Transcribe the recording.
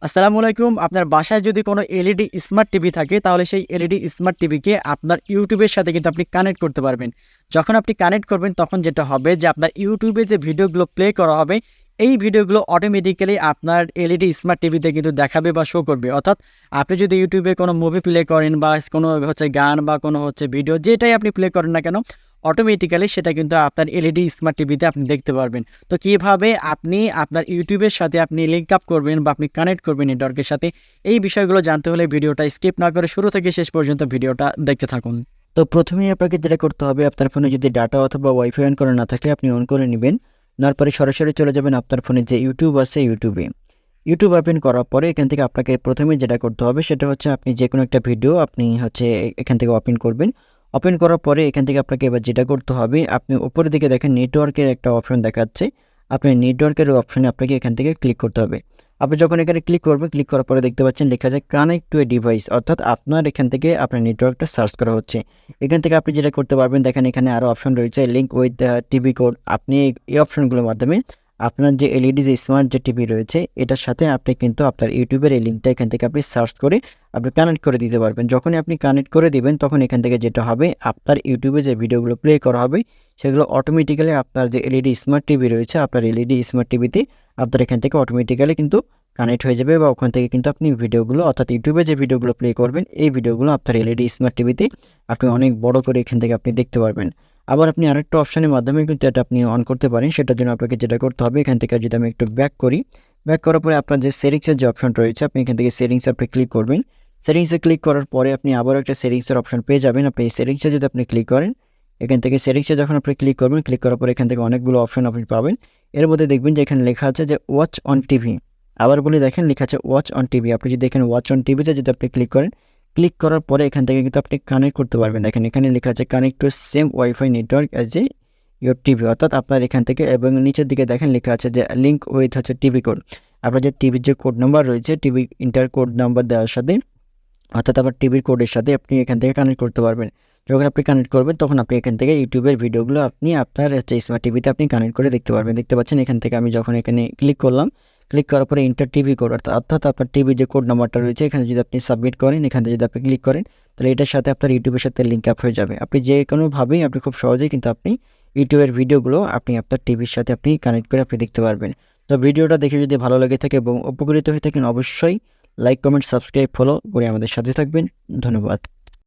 আসসালামু আলাইকুম। আপনার বাসায় যদি কোনো এলইডি স্মার্ট টিভি থাকে, তাহলে সেই এলইডি স্মার্ট টিভিকে আপনার ইউটিউবের সাথে কিন্তু আপনি কানেক্ট করতে পারবেন। যখন আপনি কানেক্ট করবেন, তখন যেটা হবে যে আপনার ইউটিউবে যে ভিডিওগুলো প্লে করা হবে, এই ভিডিওগুলো অটোমেটিক্যালি আপনার এলইডি স্মার্ট টিভিতে কিন্তু দেখাবে বা শো করবে। অর্থাৎ আপনি যদি ইউটিউবে কোনো মুভি প্লে করেন বা কোনো গান বা কোনো ভিডিও যেটাই আপনি প্লে করেন না কেন, অটোমেটিক্যালি সেটা কিন্তু আপনার এলইডি স্মার্ট টিভিতে আপনি দেখতে পারবেন। তো কিভাবে আপনি আপনার ইউটিউবের সাথে আপনি লিঙ্ক আপ করবেন বা আপনি কানেক্ট করবেন নেটওয়ার্কের সাথে, এই বিষয়গুলো জানতে হলে ভিডিওটা স্কিপ না করে শুরু থেকে শেষ পর্যন্ত ভিডিওটা দেখতে থাকুন। তো প্রথমেই আপনাকে যেটা করতে হবে, আপনার ফোনে যদি ডাটা অথবা ওয়াইফাই অন করা না থাকে, আপনি অন করে নেবেন। নেওয়ার পরে সরাসরি চলে যাবেন আপনার ফোনে যে ইউটিউব আছে ইউটিউবে। ইউটিউব ওপেন করার পরে এখান থেকে আপনাকে প্রথমে যেটা করতে হবে সেটা হচ্ছে আপনি যে কোনো একটা ভিডিও আপনি এখান থেকে ওপেন করবেন। ওপেন করার পরে এখান থেকে আপনাকে এবার যেটা করতে হবে, আপনি উপরের দিকে দেখেন নেটওয়ার্কের একটা অপশন দেখাচ্ছে। আপনি নেটওয়ার্কের অপশনে আপনাকে এখান থেকে ক্লিক করতে হবে। আপনি যখন এখানে ক্লিক করবেন, ক্লিক করার পরে দেখতে পাচ্ছেন লেখা আছে কানেক্ট টু এ ডিভাইস, অর্থাৎ আপনার এখান থেকে আপনার নেটওয়ার্কটা সার্চ করা হচ্ছে। এখান থেকে আপনি যেটা করতে পারবেন, দেখেন এখানে আরও অপশন রয়েছে লিঙ্ক উইথ টিভি কোড। আপনি এই অপশনগুলোর মাধ্যমে আপনার যে এলইডি যে স্মার্ট যে টিভি রয়েছে, এটার সাথে আপনি কিন্তু আপনার ইউটিউবের এই লিঙ্কটা এখান থেকে আপনি সার্চ করে আপনি কানেক্ট করে দিতে পারবেন। যখনই আপনি কানেক্ট করে দিবেন, তখন এখান থেকে যেটা হবে, আপনার ইউটিউবে যে ভিডিওগুলো প্লে করা হবে, সেগুলো অটোমেটিক্যালি আপনার যে এলইডি স্মার্ট টিভি রয়েছে, আপনার এলইডি স্মার্ট টিভিতে আপনার এখান থেকে অটোমেটিক্যালি কিন্তু কানেক্ট হয়ে যাবে, বা ওখান থেকে কিন্তু আপনি ভিডিওগুলো, অর্থাৎ ইউটিউবে যে ভিডিওগুলো প্লে করবেন, এই ভিডিওগুলো আপনার এলইডি স্মার্ট টিভিতে আপনি অনেক বড় করে এখান থেকে আপনি দেখতে পারবেন। আবার আপনি আরেকটা অপশনের মাধ্যমে কিন্তু এটা আপনি অন করতে পারেন। সেটার জন্য আপনাকে যেটা করতে হবে, এখান থেকে যদি আমি একটু ব্যাক করি, ব্যাক করার পরে আপনার যে সেটিংসের যে অপশনটা রয়েছে, আপনি এখান থেকে সেটিংসে আপনি ক্লিক করবেন। সেটিংসে ক্লিক করার পরে আপনি আবারও একটা সেটিংসের অপশন পেয়ে যাবেন। আপনি এই সেটিংসে যদি আপনি ক্লিক করেন, এখান থেকে সেটিংসে যখন আপনি ক্লিক করবেন, ক্লিক করার পরে এখান থেকে অনেকগুলো অপশন আপনি পাবেন। এর মধ্যে দেখবেন যে এখানে লেখা আছে যে ওয়াচ অন টিভি। আবার বলে দেখেন লেখা আছে ওয়াচ অন টিভি। আপনি যদি এখানে ওয়াচ অন টিভিতে যদি আপনি ক্লিক করেন, ক্লিক করার পরে এখান থেকে কিন্তু আপনি কানেক্ট করতে পারবেন। দেখেন এখানে লেখা আছে connect to same wifi network as a your TV, অর্থাৎ আপনার এখান থেকে, এবং নিচের দিকে দেখেন লেখা আছে যে লিঙ্ক উইথ টিভি কোড। আপনার যে টিভির যে কোড নাম্বার রয়েছে, টিভি ইন্টার কোড নাম্বার দেওয়ার সাথে, অর্থাৎ আপনার টিভির কোডের সাথে আপনি এখান থেকে কানেক্ট করতে পারবেন। যখন আপনি কানেক্ট করবেন, তখন আপনি এখান থেকে ইউটিউবের ভিডিওগুলো আপনি আপনার স্মার্ট টিভিতে আপনি কানেক্ট করে দেখতে পারবেন। দেখতে পাচ্ছেন এখান থেকে আমি যখন এখানে ক্লিক করলাম, ক্লিক করার পরে ইন্টার টিভি কোড, অর্থাৎ আপনার টিভির যে কোড নাম্বারটা রয়েছে, এখানে যদি আপনি সাবমিট করেন, এখান থেকে যদি আপনি ক্লিক করেন, তাহলে এটার সাথে আপনার ইউটিউবের সাথে লিঙ্ক আপ হয়ে যাবে। আপনি যে কোনোভাবেই আপনি খুব সহজেই কিন্তু আপনি ইউটিউবের ভিডিওগুলো আপনি আপনার টিভির সাথে আপনি কানেক্ট করে আপনি দেখতে পারবেন। তো ভিডিওটা দেখে যদি ভালো লেগে থাকে এবং উপকৃত হয়ে থাকেন, অবশ্যই লাইক, কমেন্ট, সাবস্ক্রাইব, ফলো করে আমাদের সাথে থাকবেন। ধন্যবাদ।